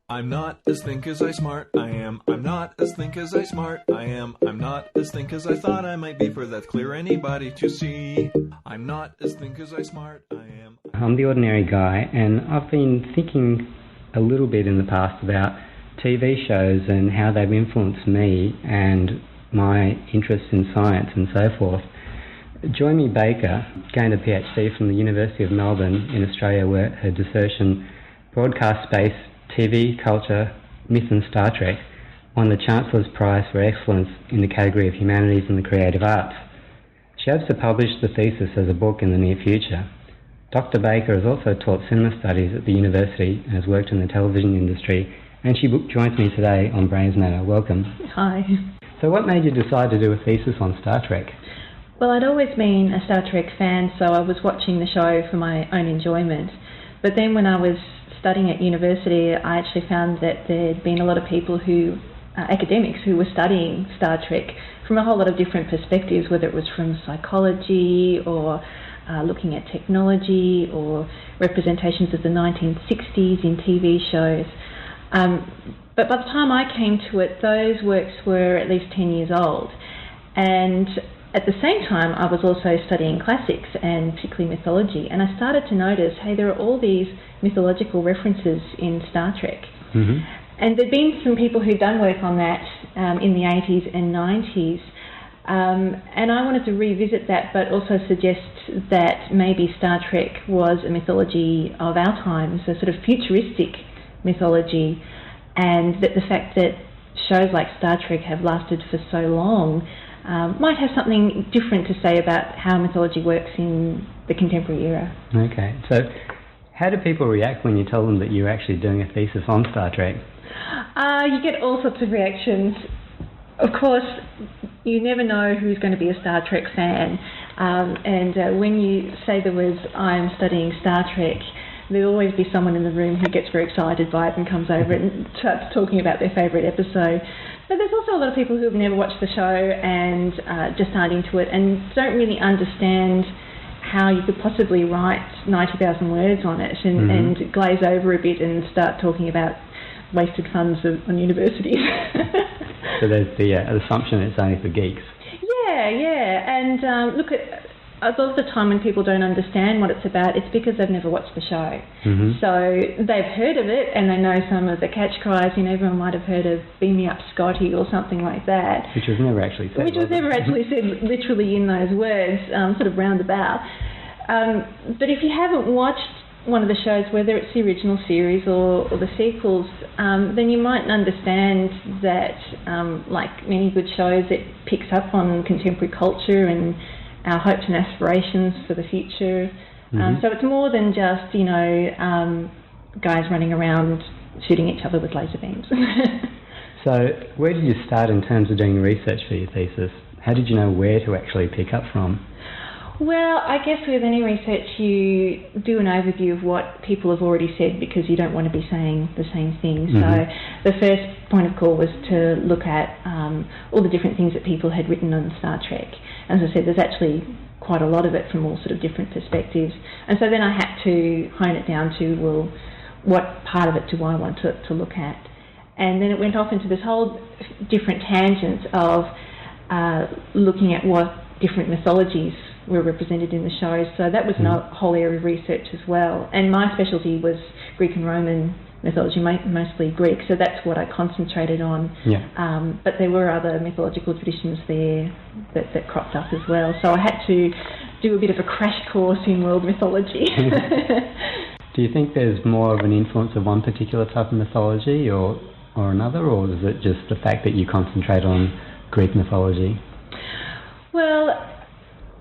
I'm not as think as I smart I am. I'm not as think as I smart I am. I'm not as think as I thought I might be, for that's clear anybody to see. I'm not as think as I smart I am. I'm the ordinary guy, and I've been thinking a little bit in the past about TV shows and how they've influenced me and my interest in science and so forth. Djoymi Baker gained a PhD from the University of Melbourne in Australia, where her dissertation, Broadcast Space, TV, Culture, Myth and Star Trek, won the Chancellor's Prize for Excellence in the category of Humanities and the Creative Arts. She hopes to publish the thesis as a book in the near future. Dr Baker has also taught cinema studies at the university and has worked in the television industry, and she joins me today on Brains Matter. Welcome. Hi. So what made you decide to do a thesis on Star Trek? Well, I'd always been a Star Trek fan, so I was watching the show for my own enjoyment. But then when I was studying at university, I actually found that there'd been a lot of people academics who were studying Star Trek from a whole lot of different perspectives, whether it was from psychology or looking at technology or representations of the 1960s in TV shows. But by the time I came to it, those works were at least 10 years old. And at the same time, I was also studying classics and particularly mythology, and I started to notice, hey, there are all these mythological references in Star Trek. Mm-hmm. And there'd been some people who'd done work on that in the 80s and 90s, and I wanted to revisit that, but also suggest that maybe Star Trek was a mythology of our times, a sort of futuristic mythology, and that the fact that shows like Star Trek have lasted for so long might have something different to say about how mythology works in the contemporary era. Okay, so how do people react when you tell them that you're actually doing a thesis on Star Trek? You get all sorts of reactions. Of course, you never know who's going to be a Star Trek fan, and when you say the words, I'm studying Star Trek, there'll always be someone in the room who gets very excited by it and comes over and starts talking about their favourite episode. But there's also a lot of people who have never watched the show and just aren't into it and don't really understand how you could possibly write 90,000 words on it and glaze over a bit and start talking about wasted funds on universities. So there's the assumption it's only for geeks. Yeah. And look, a lot of the time when people don't understand what it's about, it's because they've never watched the show. Mm-hmm. So they've heard of it and they know some of the catch cries. You know, everyone might have heard of "Beam me up, Scotty" or something like that. Which was never actually said. Which was never actually said literally in those words, sort of roundabout. But if you haven't watched one of the shows, whether it's the original series or the sequels, then you might understand that, like many good shows, it picks up on contemporary culture and our hopes and aspirations for the future. So it's more than just, guys running around shooting each other with laser beams. So where did you start in terms of doing research for your thesis? How did you know where to actually pick up from? Well, I guess with any research you do an overview of what people have already said because you don't want to be saying the same thing. Mm-hmm. So the first point of call was to look at all the different things that people had written on Star Trek. As I said, there's actually quite a lot of it from all sort of different perspectives. And so then I had to hone it down to, well, what part of it do I want to look at? And then it went off into this whole different tangent of looking at what different mythologies were represented in the shows. So that was a whole area of research as well. And my specialty was Greek and Roman mythology, mostly Greek, so that's what I concentrated on. Yeah. But there were other mythological traditions there that cropped up as well. So I had to do a bit of a crash course in world mythology. Do you think there's more of an influence of one particular type of mythology or another, or is it just the fact that you concentrate on Greek mythology? Well,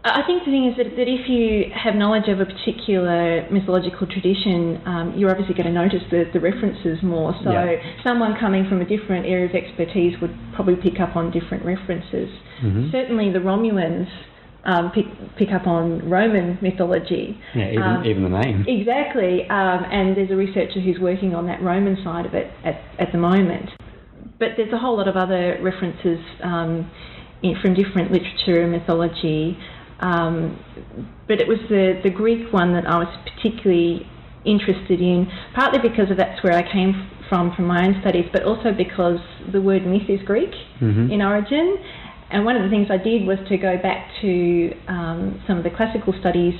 I think the thing is that if you have knowledge of a particular mythological tradition, you're obviously going to notice the references more. So someone coming from a different area of expertise would probably pick up on different references. Mm-hmm. Certainly the Romulans pick up on Roman mythology. Yeah, even the name. Exactly. And there's a researcher who's working on that Roman side of it at the moment. But there's a whole lot of other references from different literature and mythology. But it was the Greek one that I was particularly interested in, partly because that's where I came from my own studies, but also because the word myth is Greek in origin. And one of the things I did was to go back to some of the classical studies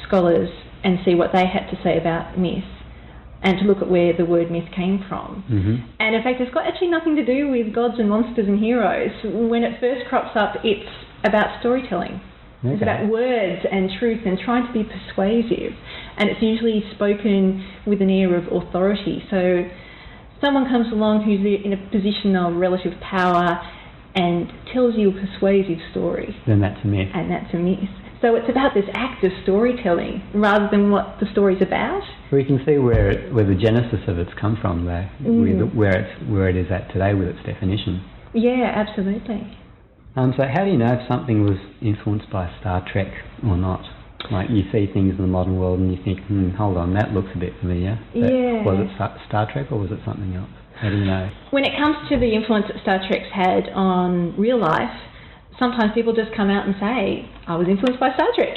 scholars and see what they had to say about myth, and to look at where the word myth came from. And in fact, it's got actually nothing to do with gods and monsters and heroes. When it first crops up, it's about storytelling. Okay. It's about words and truth and trying to be persuasive. And it's usually spoken with an air of authority. So someone comes along who's in a position of relative power and tells you a persuasive story. Then that's a myth. And that's a myth. So it's about this act of storytelling rather than what the story's about. We can see where the genesis of it's come from, though, where it is at today with its definition. Yeah, absolutely. So how do you know if something was influenced by Star Trek or not? Like, you see things in the modern world and you think, hold on, that looks a bit familiar. But was it Star Trek or was it something else? How do you know? When it comes to the influence that Star Trek's had on real life, sometimes people just come out and say, I was influenced by Star Trek.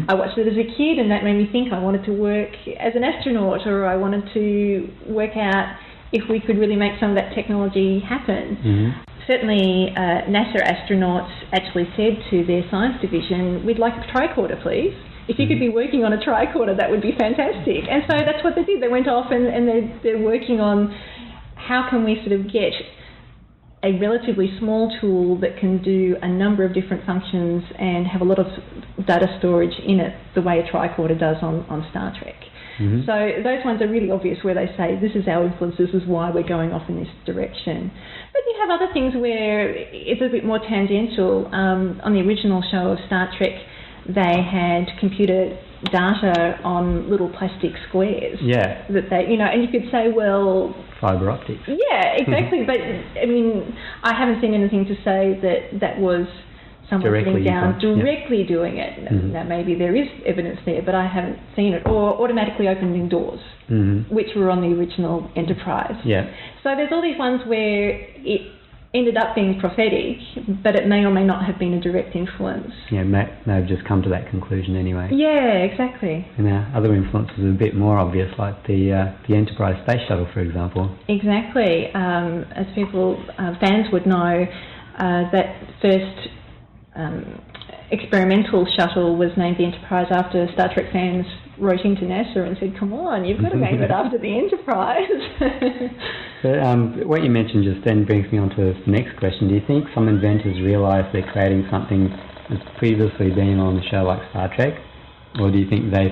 I watched it as a kid and that made me think I wanted to work as an astronaut, or I wanted to work out if we could really make some of that technology happen. Certainly NASA astronauts actually said to their science division, we'd like a tricorder, please. If you could be working on a tricorder, that would be fantastic. And so that's what they did. They went off and they're working on how can we sort of get a relatively small tool that can do a number of different functions and have a lot of data storage in it, the way a tricorder does on Star Trek. So those ones are really obvious, where they say, this is our influence, this is why we're going off in this direction. But you have other things where it's a bit more tangential. On the original show of Star Trek, they had computer data on little plastic squares. Yeah. That they, and you could say, well... Fibre optics. Yeah, exactly. But, I mean, I haven't seen anything to say that was someone sitting down directly doing it. Now, maybe there is evidence there, but I haven't seen it. Or automatically opening doors, which were on the original Enterprise. Yeah. So there's all these ones where it ended up being prophetic, but it may or may not have been a direct influence. Yeah, may have just come to that conclusion anyway. Yeah, exactly. And other influences are a bit more obvious, like the Enterprise space shuttle, for example. Exactly. As fans would know, that first experimental shuttle was named the Enterprise after Star Trek fans wrote into NASA and said, come on, you've got to name it after the Enterprise. But what you mentioned just then brings me on to the next question. Do you think some inventors realise they're creating something that's previously been on a show like Star Trek? Or do you think they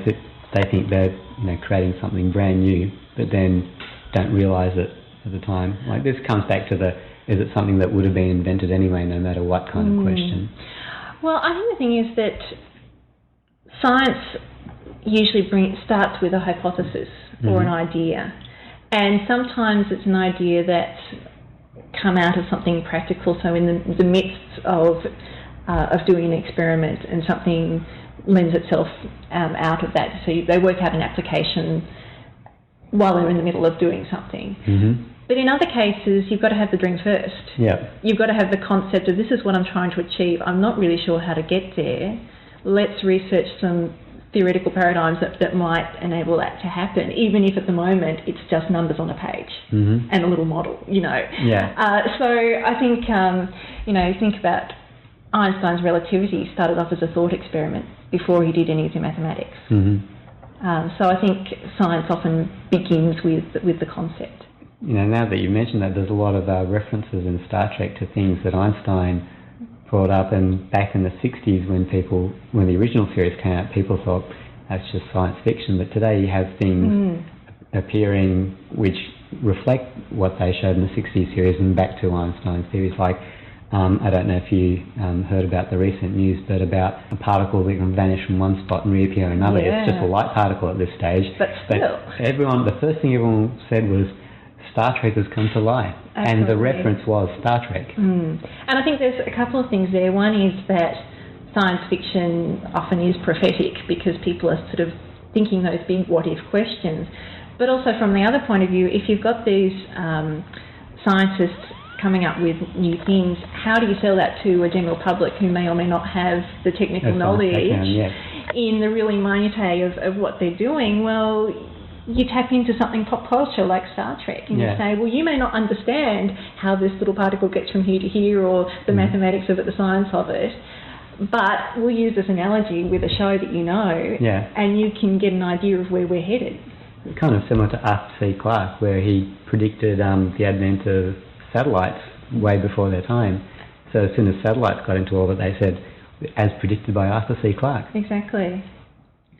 think they're creating something brand new, but then don't realise it at the time? Like, this comes back to is it something that would have been invented anyway, no matter what kind of question? Well, I think the thing is that science usually starts with a hypothesis or an idea. And sometimes it's an idea that's come out of something practical. So in the midst of doing an experiment, and something lends itself out of that. So they work out an application while they're in the middle of doing something. But in other cases, you've got to have the dream first. Yeah. You've got to have the concept of, this is what I'm trying to achieve. I'm not really sure how to get there. Let's research some theoretical paradigms that might enable that to happen, even if at the moment it's just numbers on a page and a little model, Yeah. So I think, think about Einstein's relativity started off as a thought experiment before he did any of the mathematics. So I think science often begins with the concept. Now that you mentioned that, there's a lot of references in Star Trek to things that Einstein brought up, and back in the 60s when the original series came out, people thought that's just science fiction. But today you have things appearing which reflect what they showed in the 60s series and back to Einstein's theories. Like, I don't know if you heard about the recent news, but about a particle that can vanish from one spot and reappear in another. Yeah. It's just a light particle at this stage. But still. The first thing everyone said was, Star Trek has come to life. Absolutely. And the reference was Star Trek. And I think there's a couple of things there. One is that science fiction often is prophetic because people are sort of thinking those big what-if questions. But also from the other point of view, if you've got these scientists coming up with new things, how do you sell that to a general public who may or may not have the technical knowledge in the really minutiae of what they're doing? Well, you tap into something pop culture like Star Trek, and you say, well, you may not understand how this little particle gets from here to here, or the mathematics of it, the science of it, but we'll use this analogy with a show that you know, and you can get an idea of where we're headed. It's kind of similar to Arthur C. Clarke, where he predicted the advent of satellites way before their time. So as soon as satellites got into orbit, they said, as predicted by Arthur C. Clarke. Exactly.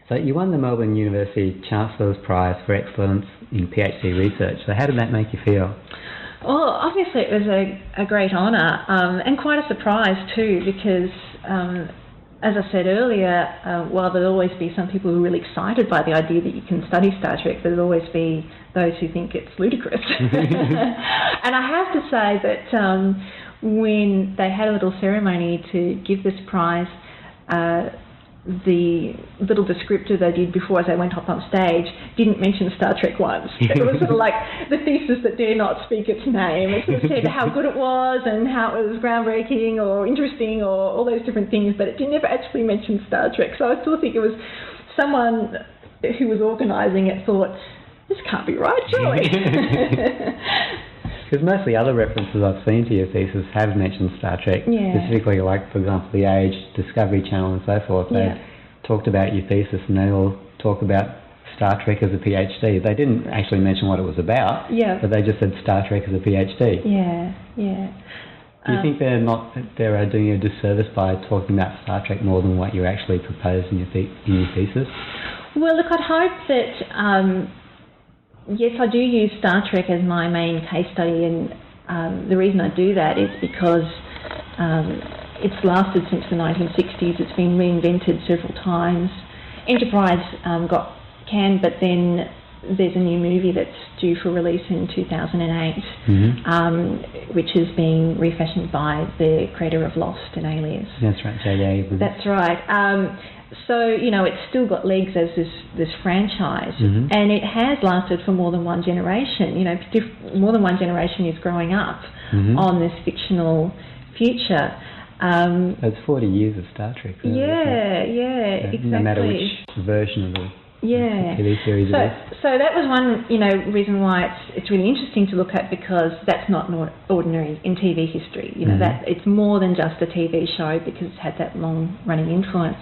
So you won the Melbourne University Chancellor's Prize for Excellence in PhD Research. So how did that make you feel? Well, obviously it was a great honour, and quite a surprise too, because as I said earlier, while there'll always be some people who are really excited by the idea that you can study Star Trek, there'll always be those who think it's ludicrous. And I have to say that when they had a little ceremony to give this prize, the little descriptor they did before as they went up on stage didn't mention Star Trek once. It was sort of like the thesis that dare not speak its name. It sort of said how good it was and how it was groundbreaking or interesting or all those different things, but it never actually mention Star Trek. So I still think it was someone who was organising it thought, this can't be right, surely. Because most of the other references I've seen to your thesis have mentioned Star Trek, specifically, like, for example, The Age, Discovery Channel and so forth. They talked about your thesis and they all talk about Star Trek as a PhD. They didn't actually mention what it was about, but they just said Star Trek as a PhD. Do you think they're doing you a disservice by talking about Star Trek more than what you actually proposed in your thesis? Well, look, I'd hope that... yes, I do use Star Trek as my main case study, and the reason I do that is because it's lasted since the 1960s. It's been reinvented several times. Enterprise got canned, but then there's a new movie that's due for release in 2008, which is being refashioned by the creator of Lost and Alias. That's right, J.J. Abrams. That's right. So, you know, it's still got legs as this franchise, and it has lasted for more than one generation. You know, more than one generation is growing up on this fictional future. It's 40 years of Star Trek. Really, exactly. No matter which version of the TV series it is. So that was one, reason why it's really interesting to look at, because that's not ordinary in TV history. You know, that it's more than just a TV show because it's had that long-running influence.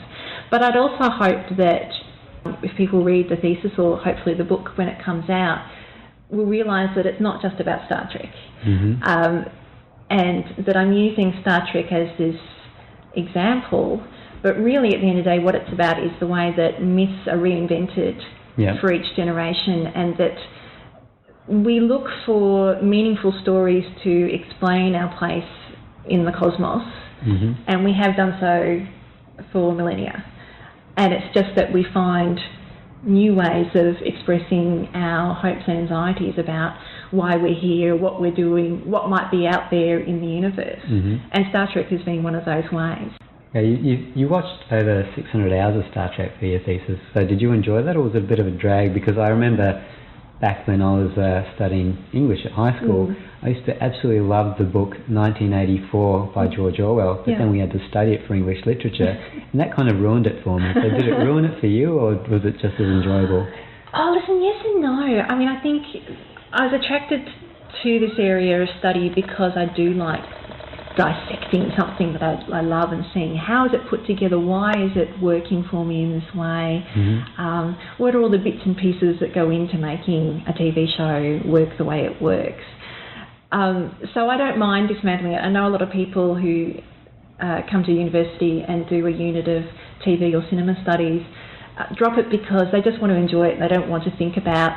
But I'd also hope that if people read the thesis, or hopefully the book when it comes out, will realise that it's not just about Star Trek, and that I'm using Star Trek as this example, but really at the end of the day what it's about is the way that myths are reinvented for each generation, and that we look for meaningful stories to explain our place in the cosmos, and we have done so for millennia. And it's just that we find new ways of expressing our hopes and anxieties about why we're here, what we're doing, what might be out there in the universe. And Star Trek has been one of those ways. Yeah, you watched over 600 hours of Star Trek for your thesis, so did you enjoy that, or was it a bit of a drag? Because I remember back when I was studying English at high school, I used to absolutely love the book 1984 by George Orwell, but then we had to study it for English literature, and that kind of ruined it for me. So did it ruin it for you, or was it just as enjoyable? Oh, listen, yes and no. I mean, I think I was attracted to this area of study because I do like dissecting something that I love and seeing how is it put together, why is it working for me in this way, what are all the bits and pieces that go into making a TV show work the way it works. So I don't mind dismantling it. I know a lot of people who come to university and do a unit of TV or cinema studies drop it because they just want to enjoy it. They don't want to think about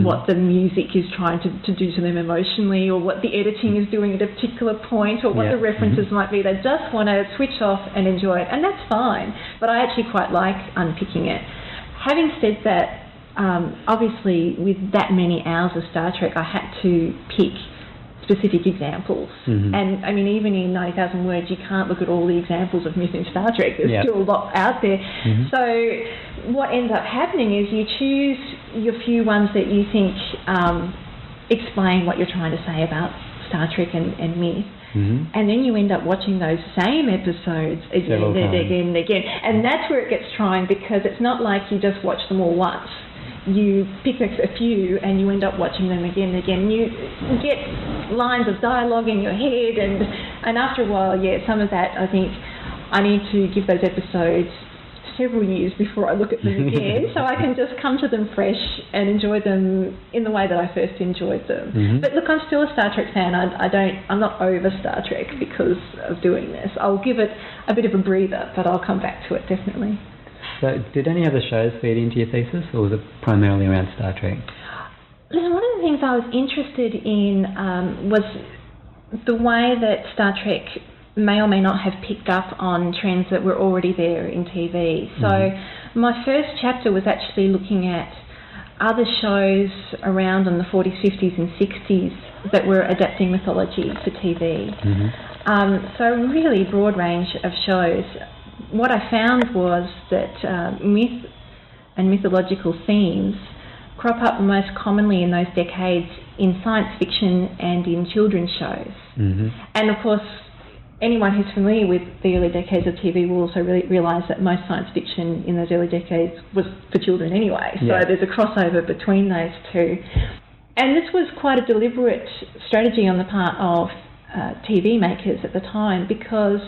what the music is trying to do to them emotionally, or what the editing is doing at a particular point, or what the references might be. They just want to switch off and enjoy it, and that's fine. But I actually quite like unpicking it. Having said that, obviously with that many hours of Star Trek, I had to pick specific examples. And I mean, even in 90,000 words, you can't look at all the examples of myth in Star Trek. There's still a lot out there. So what ends up happening is you choose your few ones that you think explain what you're trying to say about Star Trek and myth. And then you end up watching those same episodes again and again and again. And that's where it gets trying, because it's not like you just watch them all once. you pick a few and you end up watching them again and again. You get lines of dialogue in your head, and after a while, some of that, I think I need to give those episodes several years before I look at them again, so I can just come to them fresh and enjoy them in the way that I first enjoyed them. Mm-hmm. But look, I'm still a Star Trek fan. I'm not over Star Trek because of doing this. I'll give it a bit of a breather, but I'll come back to it definitely. So, did any other shows feed into your thesis, or was it primarily around Star Trek? Listen, one of the things I was interested in was the way that Star Trek may or may not have picked up on trends that were already there in TV. So my first chapter was actually looking at other shows around in the 40s, 50s and 60s that were adapting mythology for TV. So a really broad range of shows. What I found was that myth and mythological themes crop up most commonly in those decades in science fiction and in children's shows. And of course, anyone who's familiar with the early decades of TV will also realise that most science fiction in those early decades was for children anyway. So there's a crossover between those two. And this was quite a deliberate strategy on the part of TV makers at the time, because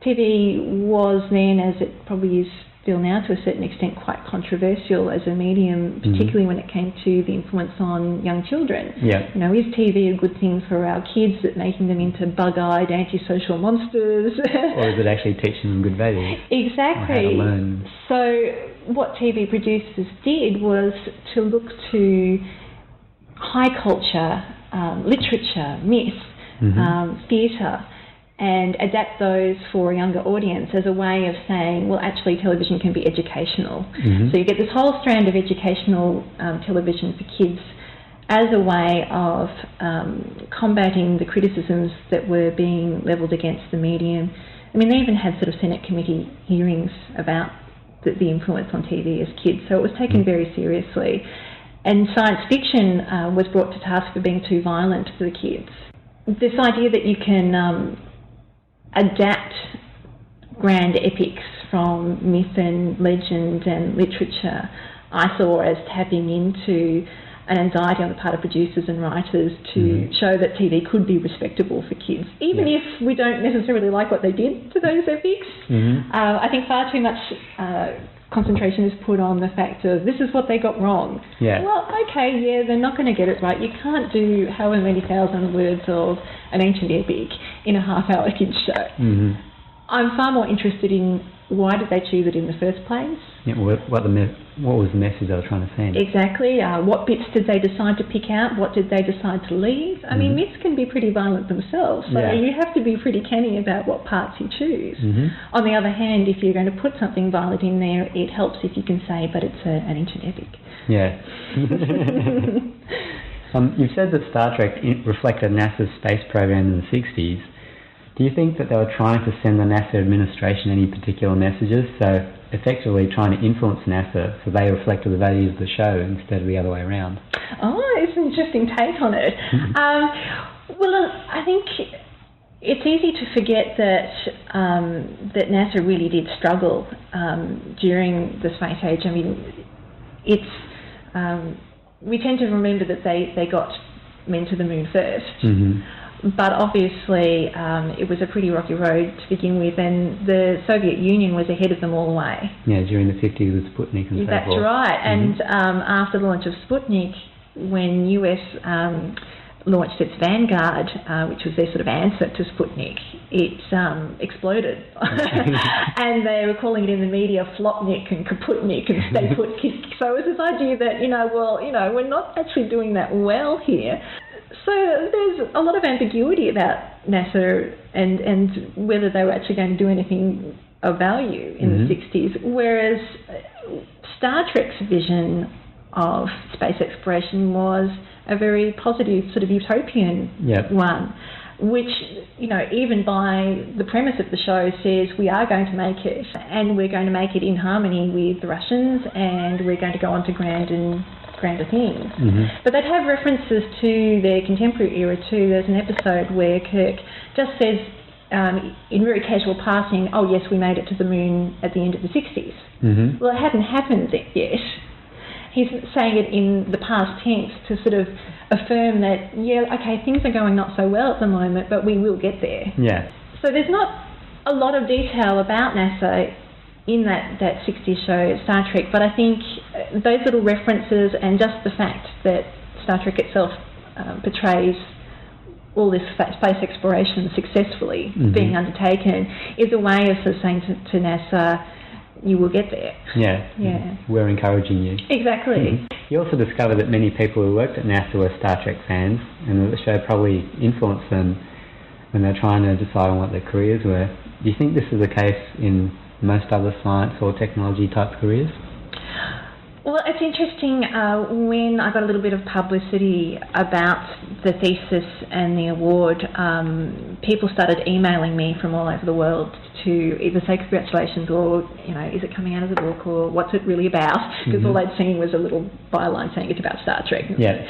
TV was then, as it probably is still now to a certain extent, quite controversial as a medium, particularly when it came to the influence on young children. You know, is TV a good thing for our kids, that making them into bug-eyed, antisocial monsters? Or is it actually teaching them good values? Exactly. Or how to learn? So what TV producers did was to look to high culture, literature, myth, theatre, and adapt those for a younger audience as a way of saying, well, actually television can be educational. So you get this whole strand of educational television for kids as a way of combating the criticisms that were being levelled against the medium. I mean, they even had sort of Senate committee hearings about the influence on TV as kids, so it was taken very seriously. And science fiction was brought to task for being too violent for the kids. This idea that you can adapt grand epics from myth and legend and literature, I saw as tapping into an anxiety on the part of producers and writers to show that TV could be respectable for kids, even if we don't necessarily like what they did to those epics. I think far too much concentration is put on the fact of this is what they got wrong. Well, okay, they're not going to get it right. You can't do however many thousand words of an ancient epic in a half-hour kids show. I'm far more interested in why did they choose it in the first place? What was the message they were trying to send? Exactly. What bits did they decide to pick out? What did they decide to leave? I mean, myths can be pretty violent themselves, so you have to be pretty canny about what parts you choose. On the other hand, if you're going to put something violent in there, it helps if you can say, but it's an ancient epic. You've said that Star Trek reflected NASA's space program in the 60s. Do you think that they were trying to send the NASA administration any particular messages, so effectively trying to influence NASA so they reflected the values of the show instead of the other way around? Oh, it's an interesting take on it. Well, I think it's easy to forget that that NASA really did struggle during the space age. I mean, it's we tend to remember that they got men to the moon first. But obviously it was a pretty rocky road to begin with, and the Soviet Union was ahead of them all the way. During the 50s with Sputnik and so forth. That's right. And after the launch of Sputnik, when US launched its Vanguard, which was their sort of answer to Sputnik, it exploded. And they were calling it in the media Flopnik and Kaputnik and Stay Put Kick. So it was this idea that, we're not actually doing that well here. So there's a lot of ambiguity about NASA and whether they were actually going to do anything of value in the 60s, whereas Star Trek's vision of space exploration was a very positive sort of utopian one, which, even by the premise of the show says we are going to make it, and we're going to make it in harmony with the Russians, and we're going to go on to grander things. But they'd have references to their contemporary era too. There's an episode where Kirk just says in very casual passing, oh yes, we made it to the moon at the end of the 60s. Well, it hadn't happened yet. he's saying it in the past tense to sort of affirm that, yeah, okay, things are going not so well at the moment, but we will get there. Yeah. So there's not a lot of detail about NASA in that 60s show, Star Trek, but I think those little references and just the fact that Star Trek itself portrays all this space exploration successfully being undertaken is a way of sort of saying to NASA, you will get there. Yeah. We're encouraging you. Exactly. You also discovered that many people who worked at NASA were Star Trek fans, and that the show probably influenced them when they're trying to decide on what their careers were. Do you think this is the case in most other science or technology type careers? Well, it's interesting, when I got a little bit of publicity about the thesis and the award, people started emailing me from all over the world to either say congratulations or, is it coming out of the book or what's it really about? Because all they'd seen was a little byline saying it's about Star Trek. Yeah.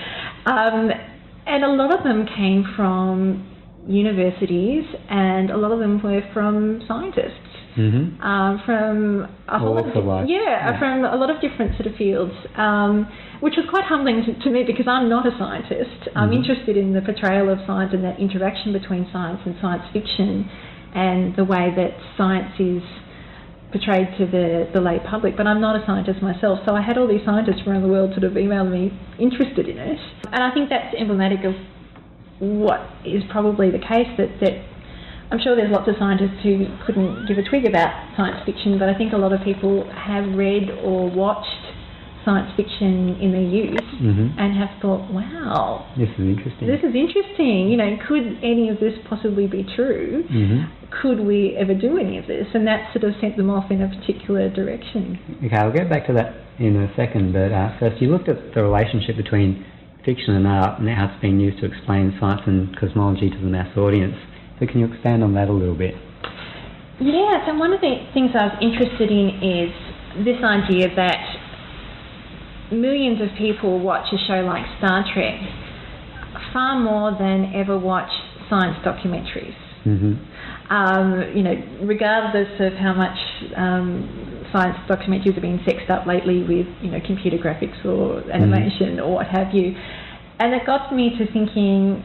And a lot of them came from universities, and a lot of them were from scientists. From a whole from a lot of different sort of fields, which was quite humbling to me because I'm not a scientist. I'm interested in the portrayal of science and that interaction between science and science fiction and the way that science is portrayed to the lay public, but I'm not a scientist myself, so I had all these scientists around the world sort of email me interested in it, and I think that's emblematic of what is probably the case, that I'm sure there's lots of scientists who couldn't give a twig about science fiction, but I think a lot of people have read or watched science fiction in their youth and have thought, wow, this is interesting. Could any of this possibly be true? Could we ever do any of this? And that sort of sent them off in a particular direction. Okay, I'll get back to that in a second, but first you looked at the relationship between fiction and art and how it's being used to explain science and cosmology to the mass audience. So can you expand on that a little bit? Yeah, so one of the things I was interested in is this idea that millions of people watch a show like Star Trek far more than ever watch science documentaries. Regardless of how much science documentaries have been sexed up lately with computer graphics or animation or what have you. And it got me to thinking,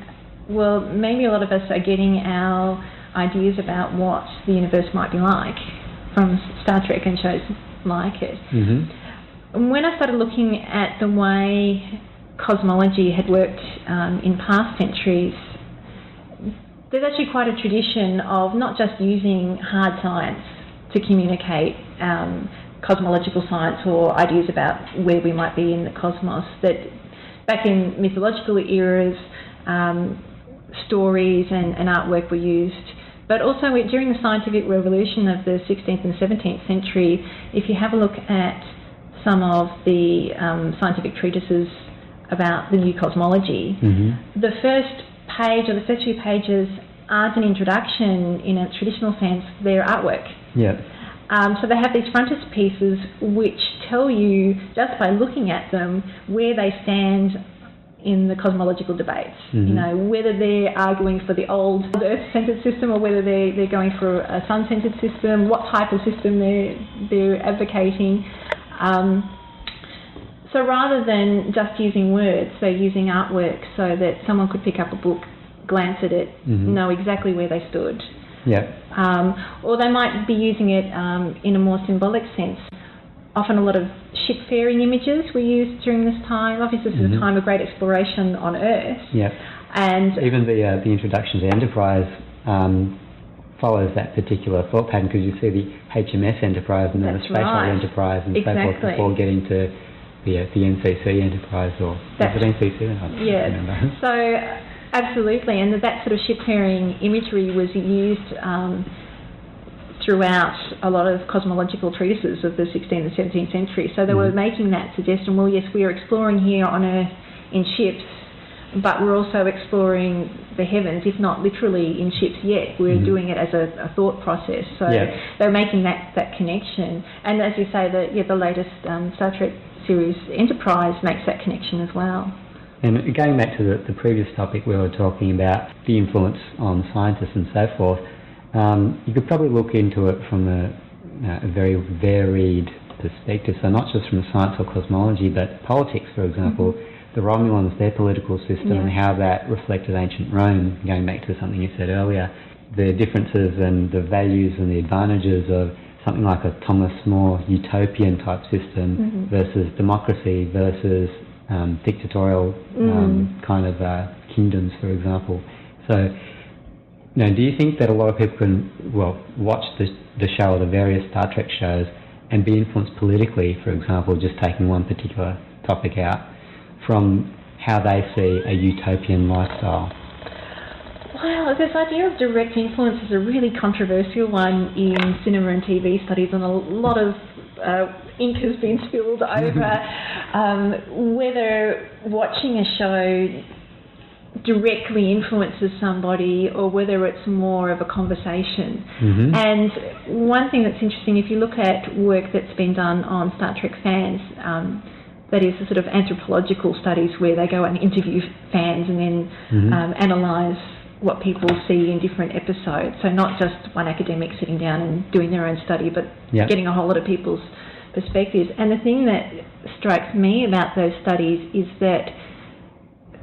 well, maybe a lot of us are getting our ideas about what the universe might be like from Star Trek and shows like it. When I started looking at the way cosmology had worked in past centuries, there's actually quite a tradition of not just using hard science to communicate cosmological science or ideas about where we might be in the cosmos, that back in mythological eras, stories and artwork were used, but also during the scientific revolution of the 16th and 17th century, if you have a look at some of the scientific treatises about the new cosmology, the first page or the first few pages aren't an introduction in a traditional sense, they're artwork. So they have these frontispieces which tell you, just by looking at them, where they stand in the cosmological debates. Whether they're arguing for the old Earth-centered system or whether they're going for a sun-centered system, what type of system they're advocating. So rather than just using words, they're using artwork so that someone could pick up a book, glance at it, know exactly where they stood. Or they might be using it in a more symbolic sense. Often a lot of ship-faring images were used during this time. Obviously this is a time of great exploration on Earth. And even the introduction to Enterprise follows that particular thought pattern, because you see the HMS Enterprise and then the Spatial Enterprise and so forth before getting to the NCC Enterprise, or was it NCC? I don't remember. So absolutely, and that sort of ship-faring imagery was used throughout a lot of cosmological treatises of the 16th and 17th century. So they were making that suggestion, well, yes, we are exploring here on Earth in ships, but we're also exploring the heavens, if not literally in ships yet. We're doing it as a thought process. So they're making that connection. And as you say, the latest Star Trek series, Enterprise, makes that connection as well. And going back to the previous topic, we were talking about the influence on scientists and so forth. You could probably look into it from a very varied perspective. So not just from science or cosmology, but politics, for example. The Romulans, their political system, and how that reflected ancient Rome, going back to something you said earlier, the differences and the values and the advantages of something like a Thomas More utopian type system versus democracy versus dictatorial kind of kingdoms, for example. So, do you think that a lot of people can, watch the show or the various Star Trek shows and be influenced politically, for example, just taking one particular topic out, from how they see a utopian lifestyle? Well, this idea of direct influence is a really controversial one in cinema and TV studies, and a lot of ink has been spilled over whether watching a show directly influences somebody or whether it's more of a conversation. And one thing that's interesting, if you look at work that's been done on Star Trek fans, that is the sort of anthropological studies where they go and interview fans and then analyse what people see in different episodes. So not just one academic sitting down and doing their own study, but getting a whole lot of people's perspectives. And the thing that strikes me about those studies is that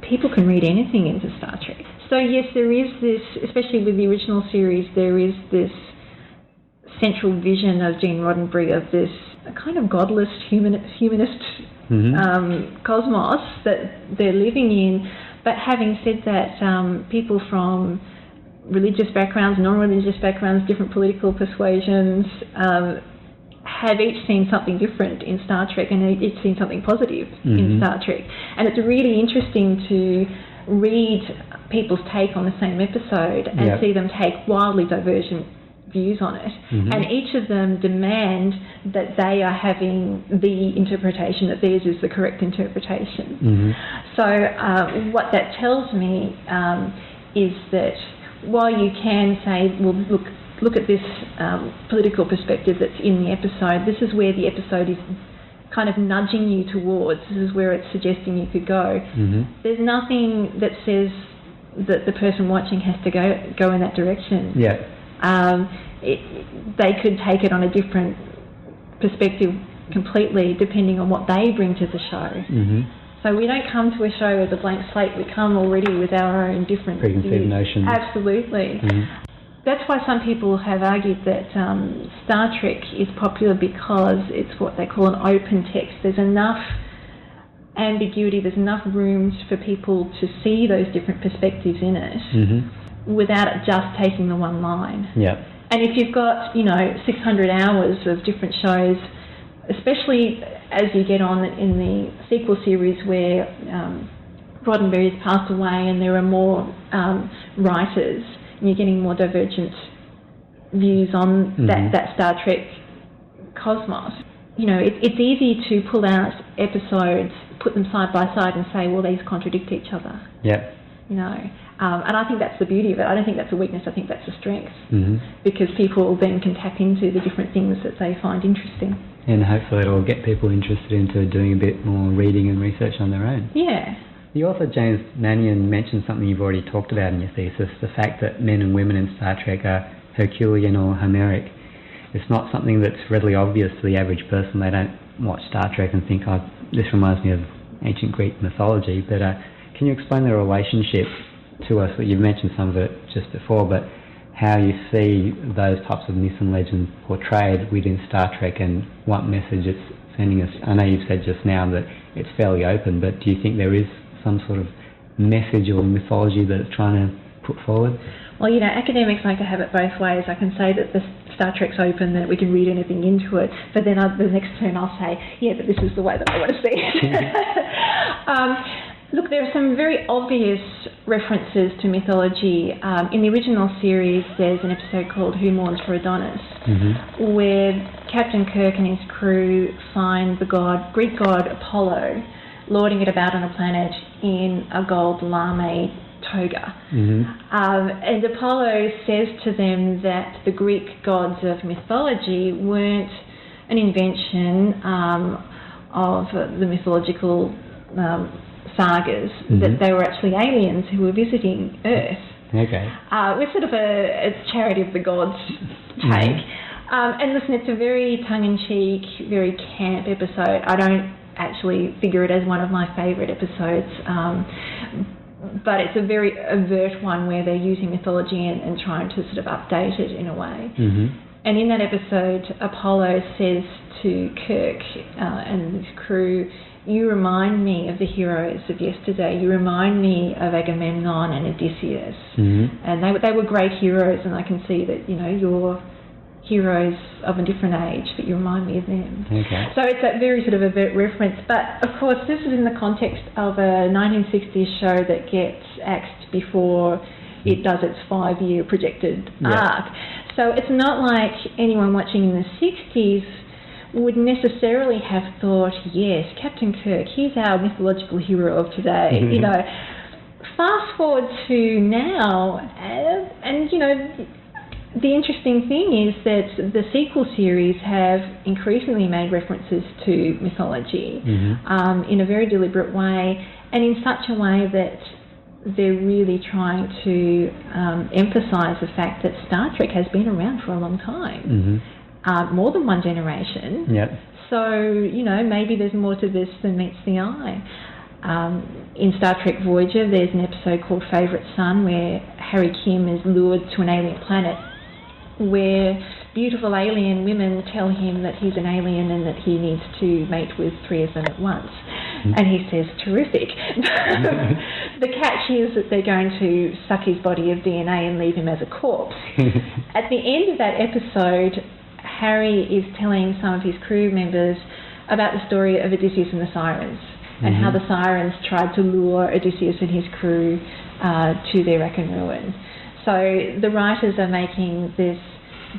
people can read anything into Star Trek. So yes, there is this, especially with the original series, there is this central vision of Gene Roddenberry of this kind of godless humanist cosmos that they're living in. But having said that, people from religious backgrounds, non-religious backgrounds, different political persuasions, have each seen something different in Star Trek, and each seen something positive in Star Trek. And it's really interesting to read people's take on the same episode and see them take wildly divergent views on it. And each of them demand that they are having the interpretation, that theirs is the correct interpretation. So what that tells me is that while you can say, well, look at this political perspective that's in the episode, this is where the episode is kind of nudging you towards, this is where it's suggesting you could go. There's nothing that says that the person watching has to go in that direction. They could take it on a different perspective completely, depending on what they bring to the show. So we don't come to a show as a blank slate, we come already with our own different preconceived notions. Absolutely. That's why some people have argued that Star Trek is popular because it's what they call an open text. There's enough ambiguity, there's enough rooms for people to see those different perspectives in it without it just taking the one line. And if you've got, 600 hours of different shows, especially as you get on in the sequel series where Roddenberry has passed away and there are more writers, and you're getting more divergent views on that Star Trek cosmos. It's easy to pull out episodes, put them side by side and say, well, these contradict each other. And I think that's the beauty of it. I don't think that's a weakness, I think that's a strength. Because people then can tap into the different things that they find interesting. And hopefully it'll get people interested into doing a bit more reading and research on their own. The author James Mannion mentioned something you've already talked about in your thesis, the fact that men and women in Star Trek are Herculean or Homeric. It's not something that's readily obvious to the average person. They don't watch Star Trek and think, oh, this reminds me of ancient Greek mythology. But can you explain the relationship to us? You've mentioned some of it just before, but how you see those types of myths and legends portrayed within Star Trek and what message it's sending us. I know you've said just now that it's fairly open, but do you think there is some sort of message or mythology that it's trying to put forward? Well, academics like to have it both ways. I can say that the Star Trek's open, that we can read anything into it, but then the next turn I'll say, yeah, but this is the way that I want to see it. Look, there are some very obvious references to mythology. In the original series, there's an episode called Who Mourns for Adonis, where Captain Kirk and his crew find the Greek god Apollo lording it about on a planet in a gold lame toga. And Apollo says to them that the Greek gods of mythology weren't an invention of the mythological sagas, that they were actually aliens who were visiting Earth. With sort of a charity of the gods take. And listen, it's a very tongue-in-cheek, very camp episode. I don't actually figure it as one of my favourite episodes, but it's a very overt one where they're using mythology and trying to sort of update it in a way. And in that episode, Apollo says to Kirk and his crew, "You remind me of the heroes of yesterday. You remind me of Agamemnon and Odysseus." And they were great heroes, and I can see that, you're heroes of a different age, but you remind me of them. Okay. So it's that very sort of overt reference. But, of course, this is in the context of a 1960s show that gets axed before it does its 5-year projected arc. So it's not like anyone watching in the 60s would necessarily have thought, yes, Captain Kirk, he's our mythological hero of today. Fast forward to now, and the interesting thing is that the sequel series have increasingly made references to mythology in a very deliberate way, and in such a way that they're really trying to emphasise the fact that Star Trek has been around for a long time, more than one generation. So, maybe there's more to this than meets the eye. In Star Trek Voyager, there's an episode called Favourite Son, where Harry Kim is lured to an alien planet where beautiful alien women tell him that he's an alien and that he needs to mate with 3 of them at once. And he says, terrific. The catch is that they're going to suck his body of DNA and leave him as a corpse. At the end of that episode, Harry is telling some of his crew members about the story of Odysseus and the Sirens, and how the Sirens tried to lure Odysseus and his crew to their wreck and ruin. So the writers are making this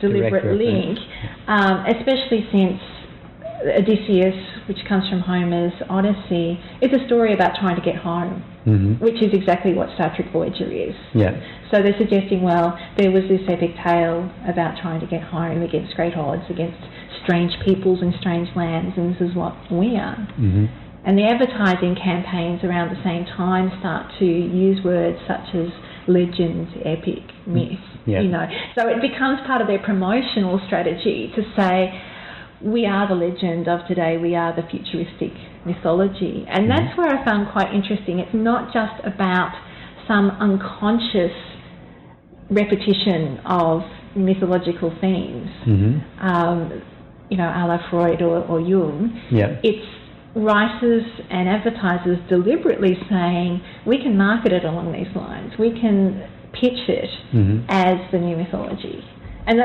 deliberate link, especially since Odysseus, which comes from Homer's Odyssey, is a story about trying to get home, which is exactly what Star Trek Voyager is. So they're suggesting, well, there was this epic tale about trying to get home against great odds, against strange peoples and strange lands, and this is what we are. And the advertising campaigns around the same time start to use words such as legend, epic, myth, So it becomes part of their promotional strategy to say, we are the legend of today, we are the futuristic mythology. And that's where I found quite interesting. It's not just about some unconscious repetition of mythological themes, a la Freud or Jung. It's writers and advertisers deliberately saying, we can market it along these lines, we can pitch it as the new mythology. And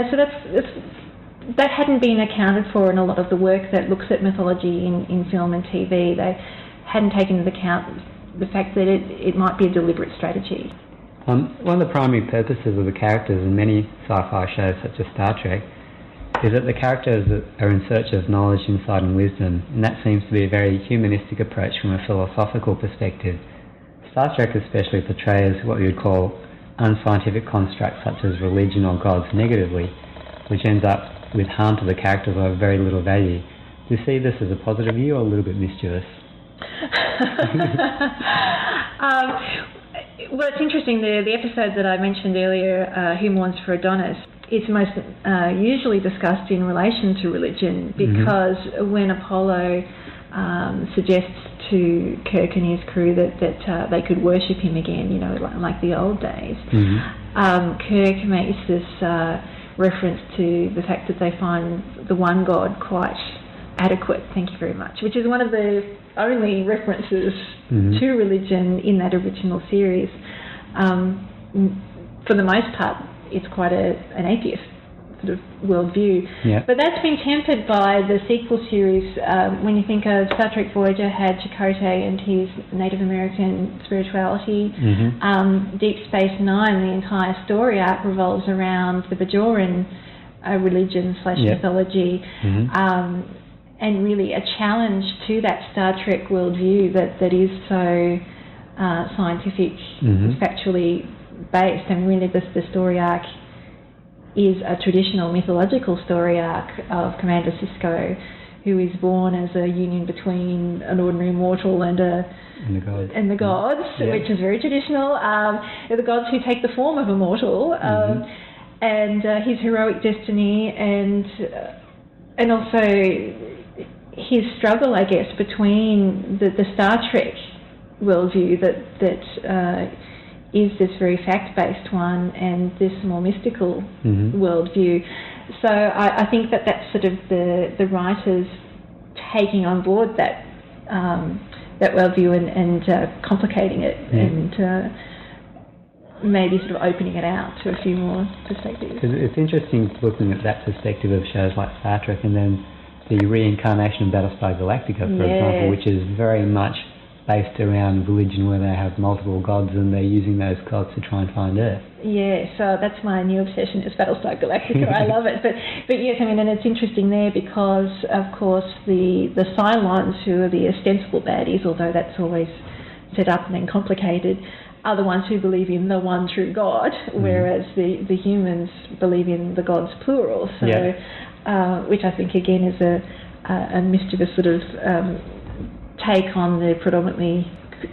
that hadn't been accounted for in a lot of the work that looks at mythology in film and TV. They hadn't taken into account the fact that it might be a deliberate strategy. One of the primary purposes of the characters in many sci-fi shows such as Star Trek is that the characters are in search of knowledge, insight and wisdom, and that seems to be a very humanistic approach from a philosophical perspective. Star Trek especially portrays what you would call unscientific constructs such as religion or gods negatively, which ends up with harm to the characters or of very little value. Do you see this as a positive view or a little bit mischievous? Well, it's interesting, the episode that I mentioned earlier, Who Mourns for Adonis, it's most usually discussed in relation to religion, because when Apollo suggests to Kirk and his crew that they could worship him again, like the old days, Kirk makes this reference to the fact that they find the one God quite adequate, thank you very much, which is one of the only references to religion in that original series. For the most part, it's quite an atheist sort of worldview. But that's been tempered by the sequel series. When you think of Star Trek Voyager had Chakotay and his Native American spirituality. Deep Space Nine, the entire story arc revolves around the Bajoran religion / mythology, and really a challenge to that Star Trek worldview that is so scientific, factually based. And really the story arc is a traditional mythological story arc of Commander Sisko, who is born as a union between an ordinary mortal and the gods, which is very traditional. The gods who take the form of a mortal, and his heroic destiny, and also his struggle, I guess, between the Star Trek worldview that is this very fact-based one and this more mystical worldview. So I think that's sort of the writers taking on board that worldview and complicating it and maybe sort of opening it out to a few more perspectives. It's interesting looking at that perspective of shows like Star Trek, and then the reincarnation of Battlestar Galactica, for example, which is very much based around religion, where they have multiple gods and they're using those gods to try and find Earth. Yeah, so that's my new obsession, is Battlestar Galactica. I love it. But yes, I mean, and it's interesting there because, of course, the Cylons, who are the ostensible baddies, although that's always set up and then complicated, are the ones who believe in the one true God, whereas the humans believe in the gods plural. So, which I think, again, is a mischievous sort of take on the predominantly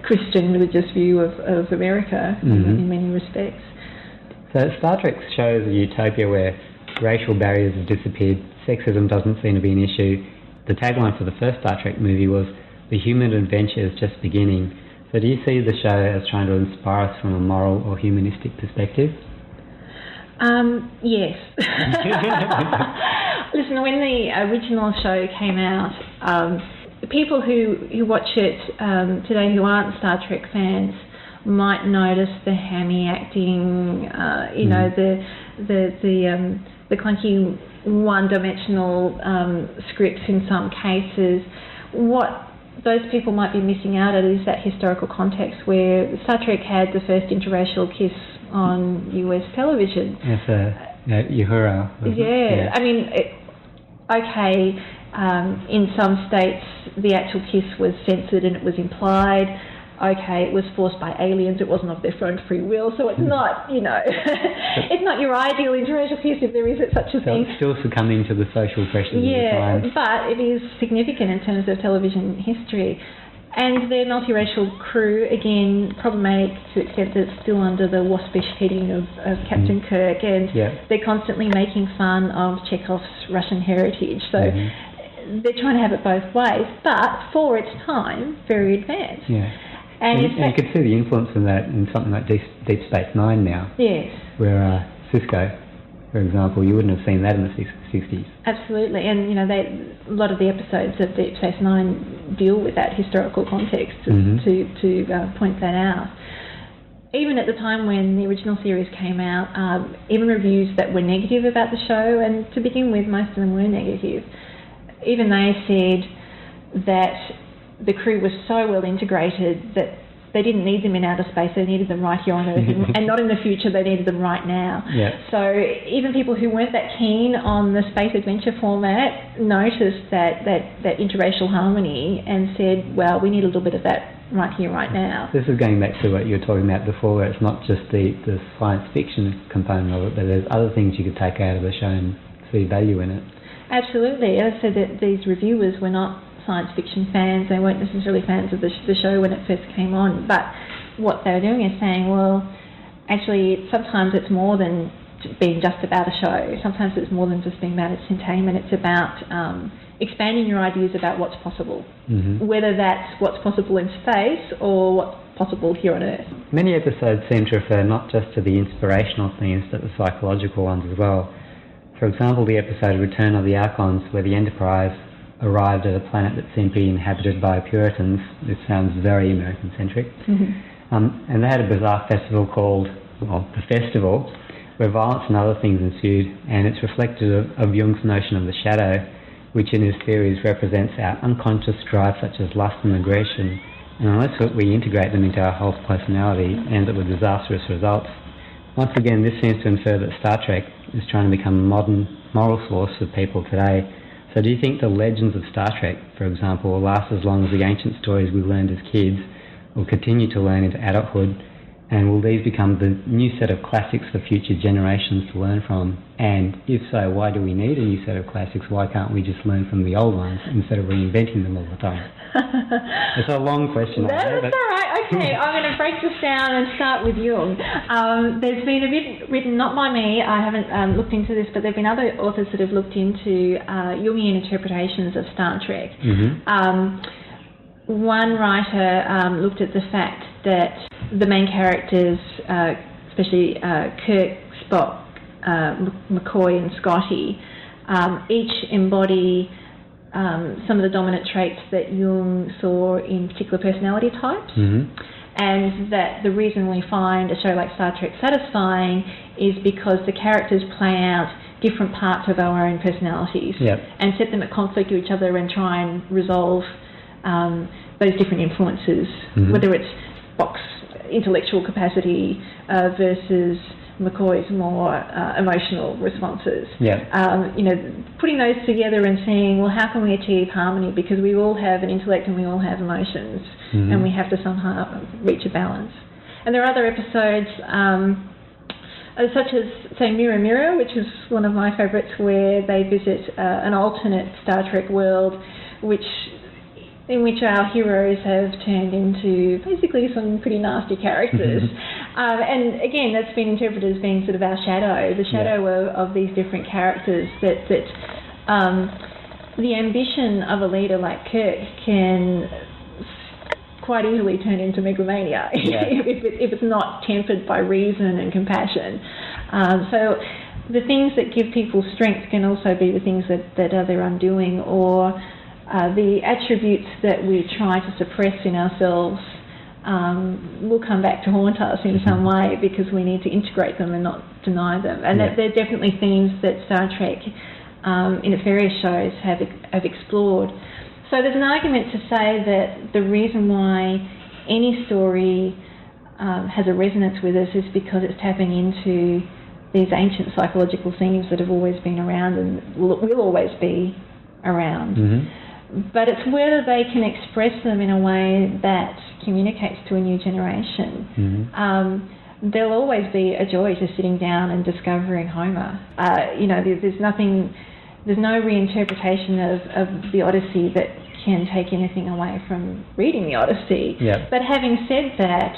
Christian religious view of America in many respects. So Star Trek shows a utopia where racial barriers have disappeared, sexism doesn't seem to be an issue. The tagline for the first Star Trek movie was, "The human adventure is just beginning." So do you see the show as trying to inspire us from a moral or humanistic perspective? Yes. Listen, when the original show came out, people who watch it today who aren't Star Trek fans might notice the hammy acting, you know, the clunky one-dimensional scripts in some cases. What those people might be missing out at is that historical context where Star Trek had the first interracial kiss on US television. Yes, Uhura. Yeah, I mean, okay, in some states the actual kiss was censored and it was implied. Okay, it was forced by aliens, it wasn't of their own free will, so it's not, you know, it's not your ideal interracial kiss if there is such a thing. It's still succumbing to the social pressures of the time. But it is significant in terms of television history. And their multiracial crew, again, problematic to the extent that it's still under the waspish heading of Captain Kirk, and they're constantly making fun of Chekhov's Russian heritage. So they're trying to have it both ways, but for its time, very advanced. Yeah. And you could see the influence of that in something like Deep Space Nine now. Yes. Where Cisco, for example, you wouldn't have seen that in the 60s. Absolutely, and you know, a lot of the episodes of Deep Space Nine deal with that historical context to point that out. Even at the time when the original series came out, even reviews that were negative about the show, and to begin with, most of them were negative, even they said that the crew was so well integrated that they didn't need them in outer space, they needed them right here on Earth, and not in the future, they needed them right now. Yeah. So even people who weren't that keen on the space adventure format noticed that interracial harmony and said, well, we need a little bit of that right here, right now. This is going back to what you were talking about before, where it's not just the science fiction component of it, but there's other things you could take out of the show and see value in it. Absolutely. As I said, that these reviewers were not science fiction fans, they weren't necessarily fans of the show when it first came on, but what they were doing is saying, well, actually sometimes it's more than being just about a show, sometimes it's more than just being about its entertainment, it's about expanding your ideas about what's possible, whether that's what's possible in space or what's possible here on Earth. Many episodes seem to refer not just to the inspirational themes but the psychological ones as well. For example, the episode Return of the Archons, where the Enterprise arrived at a planet that seemed to be inhabited by Puritans. This sounds very American-centric. And they had a bizarre festival called, well, the Festival, where violence and other things ensued, and it's reflective of Jung's notion of the shadow, which in his theories represents our unconscious drives such as lust and aggression, and unless we integrate them into our whole personality, end up with disastrous results. Once again, this seems to infer that Star Trek is trying to become a modern moral source for people today. So do you think the legends of Star Trek, for example, will last as long as the ancient stories we learned as kids or continue to learn into adulthood? And will these become the new set of classics for future generations to learn from? And if so, why do we need a new set of classics? Why can't we just learn from the old ones instead of reinventing them all the time? It's a long question. That's all right. Okay, I'm going to break this down and start with Jung. There's been a bit written, not by me, I haven't looked into this, but there have been other authors that have looked into Jungian interpretations of Star Trek. One writer looked at the fact that the main characters, especially Kirk, Spock, McCoy and Scotty, each embody some of the dominant traits that Jung saw in particular personality types. And that the reason we find a show like Star Trek satisfying is because the characters play out different parts of our own personalities and set them at conflict with each other and try and resolve those different influences, whether it's Spock's intellectual capacity versus McCoy's more emotional responses. Putting those together and saying, well, how can we achieve harmony? Because we all have an intellect and we all have emotions, and we have to somehow reach a balance. And there are other episodes, such as, say, Mirror Mirror, which is one of my favourites, where they visit an alternate Star Trek world, in which our heroes have turned into basically some pretty nasty characters. And again, that's been interpreted as being sort of our shadow, the shadow of these different characters, that the ambition of a leader like Kirk can quite easily turn into megalomania if it's not tempered by reason and compassion. So the things that give people strength can also be the things that are their undoing, or the attributes that we try to suppress in ourselves will come back to haunt us in some way, because we need to integrate them and not deny them. And they're definitely themes that Star Trek in its various shows have explored. So there's an argument to say that the reason why any story has a resonance with us is because it's tapping into these ancient psychological themes that have always been around and will always be around. But it's whether they can express them in a way that communicates to a new generation. There'll always be a joy to sitting down and discovering Homer. There's no reinterpretation of the Odyssey that can take anything away from reading the Odyssey. But having said that,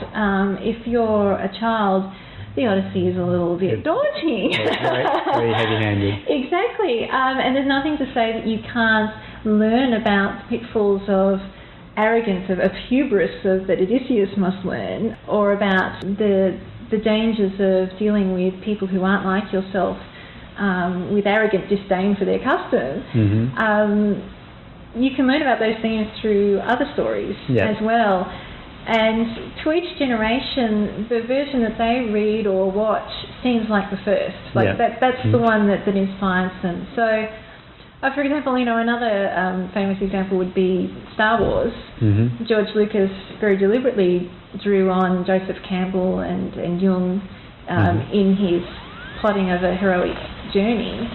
if you're a child, the Odyssey is a little bit daunting. Very heavy-handed. Exactly. And there's nothing to say that you can't learn about the pitfalls of arrogance, of hubris that Odysseus must learn, or about the dangers of dealing with people who aren't like yourself with arrogant disdain for their custom. You can learn about those things through other stories as well. And to each generation, the version that they read or watch seems like the first. That's the one that inspires them. So, for example, another famous example would be Star Wars. George Lucas very deliberately drew on Joseph Campbell and Jung in his plotting of a heroic journey.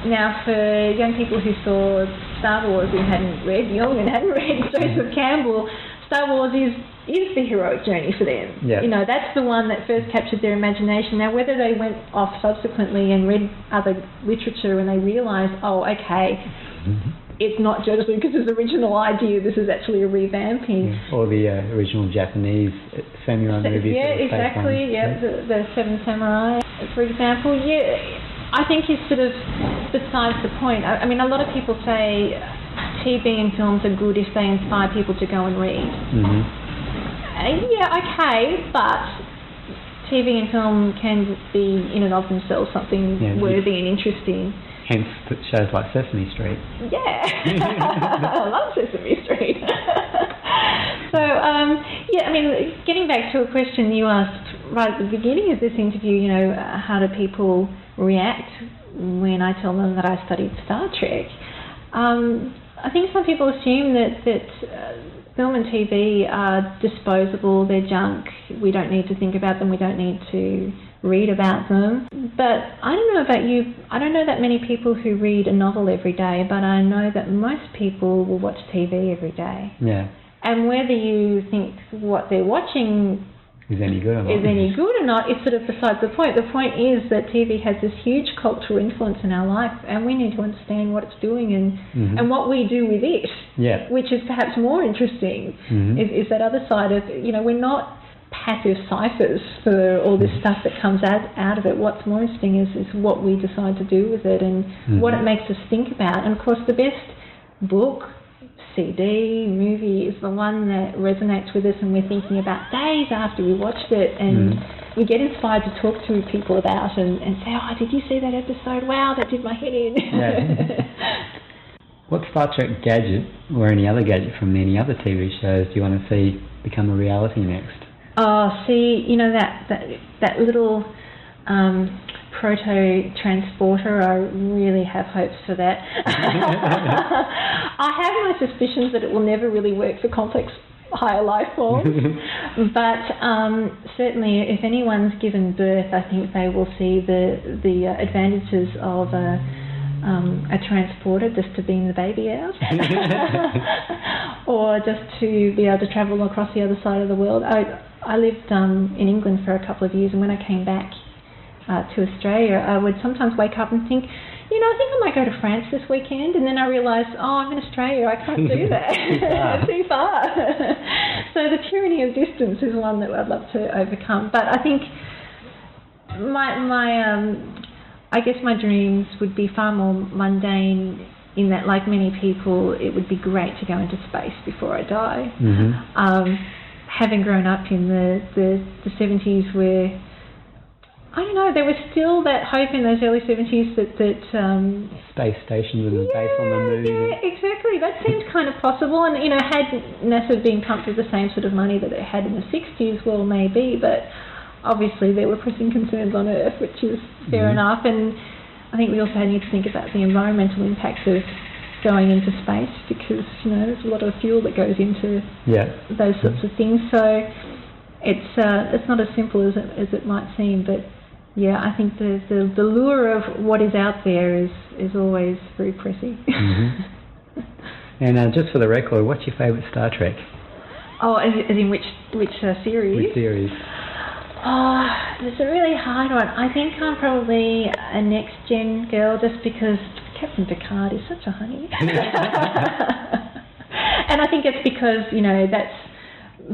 Now, for young people who saw Star Wars who hadn't read Jung and hadn't read Joseph Campbell, Star Wars is the heroic journey for them. That's the one that first captured their imagination. Now, whether they went off subsequently and read other literature and they realised, it's not George Lucas's original idea, this is actually a revamping. Or the original Japanese samurai movies. Exactly. The Seven Samurai, for example. I think is sort of besides the point. I mean, a lot of people say TV and films are good if they inspire people to go and read. But TV and film can be in and of themselves something worthy and interesting. Hence shows like Sesame Street. I love Sesame Street. So, I mean, getting back to a question you asked right at the beginning of this interview, how do people react when I tell them that I studied Star Trek? I think some people assume that film and TV are disposable, they're junk, we don't need to think about them, we don't need to read about them. But I don't know about you, I don't know that many people who read a novel every day, but I know that most people will watch TV every day. And whether you think what they're watching is any good or not. Is any good or not is sort of besides the point. The point is that TV has this huge cultural influence in our life, and we need to understand what it's doing and what we do with it, which is perhaps more interesting, is that other side of, we're not passive ciphers for all this stuff that comes out of it. What's more interesting is what we decide to do with it and what it makes us think about. And of course the best book, CD, movie is the one that resonates with us and we're thinking about days after we watched it, and we get inspired to talk to people about and say, oh, did you see that episode? Wow, that did my head in. What Star Trek gadget or any other gadget from any other TV shows do you want to see become a reality next? Oh, see, that little proto-transporter, I really have hopes for that. I have my suspicions that it will never really work for complex higher life forms, but certainly if anyone's given birth, I think they will see the advantages of a transporter, just to beam the baby out, or just to be able to travel across the other side of the world. I lived in England for a couple of years, and when I came back to Australia, I would sometimes wake up and think, I think I might go to France this weekend, and then I realised, I'm in Australia, I can't do that. It's too far. So the tyranny of distance is one that I'd love to overcome. But I think I guess my dreams would be far more mundane, in that, like many people, it would be great to go into space before I die. Having grown up in the 70s where, I don't know, there was still that hope in those early 70s that space stations and the base on the moon. Yeah, exactly. That seemed kind of possible. And, had NASA been pumped with the same sort of money that it had in the 60s, well, maybe, but obviously there were pressing concerns on Earth, which is fair enough. And I think we also need to think about the environmental impact of going into space, because there's a lot of fuel that goes into those sorts of things. So it's not as simple as it might seem, but I think the lure of what is out there is always very pressing. And just for the record, what's your favourite Star Trek? Oh, as in which series? Which series? Oh, it's a really hard one. I think I'm probably a Next Gen girl, just because Captain Picard is such a honey. And I think it's because, that's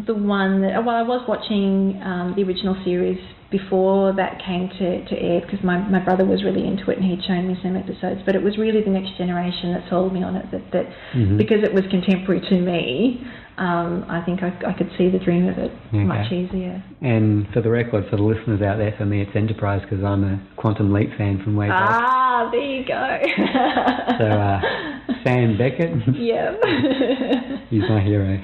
the one that, I was watching the original series before that came to air, because my brother was really into it and he'd shown me some episodes, but it was really the Next Generation that sold me on it, that because it was contemporary to me, I think I could see the dream of it much easier. And for the record, for the listeners out there, for me it's Enterprise, because I'm a Quantum Leap fan from way back. Ah, there you go. So Sam Beckett, he's my hero.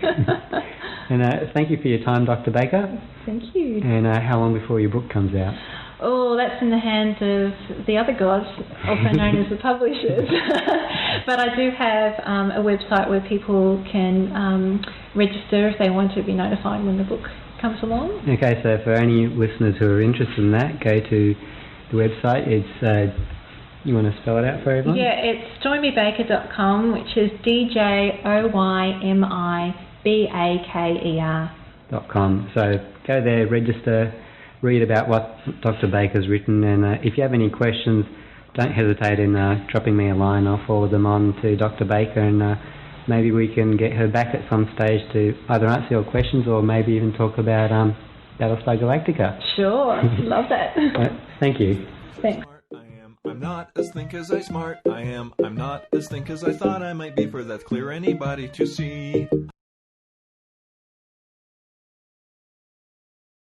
And thank you for your time, Dr. Baker. Thank you. And how long before your book comes out? Oh, that's in the hands of the other gods, also known as the publishers. But I do have a website where people can register if they want to be notified when the book comes along. Okay, so for any listeners who are interested in that, go to the website. It's you want to spell it out for everyone? Yeah, it's djoymibaker.com, which is DJOYMIBAKER.com. So go there, register, read about what Dr. Baker's written, and if you have any questions, don't hesitate in dropping me a line. I'll forward them on to Dr. Baker, and maybe we can get her back at some stage to either answer your questions or maybe even talk about Battlestar Galactica. Sure, love that. Thank you. Thanks. I'm not as think as I smart. I'm not as think as I thought I might be, for that's clear anybody to see.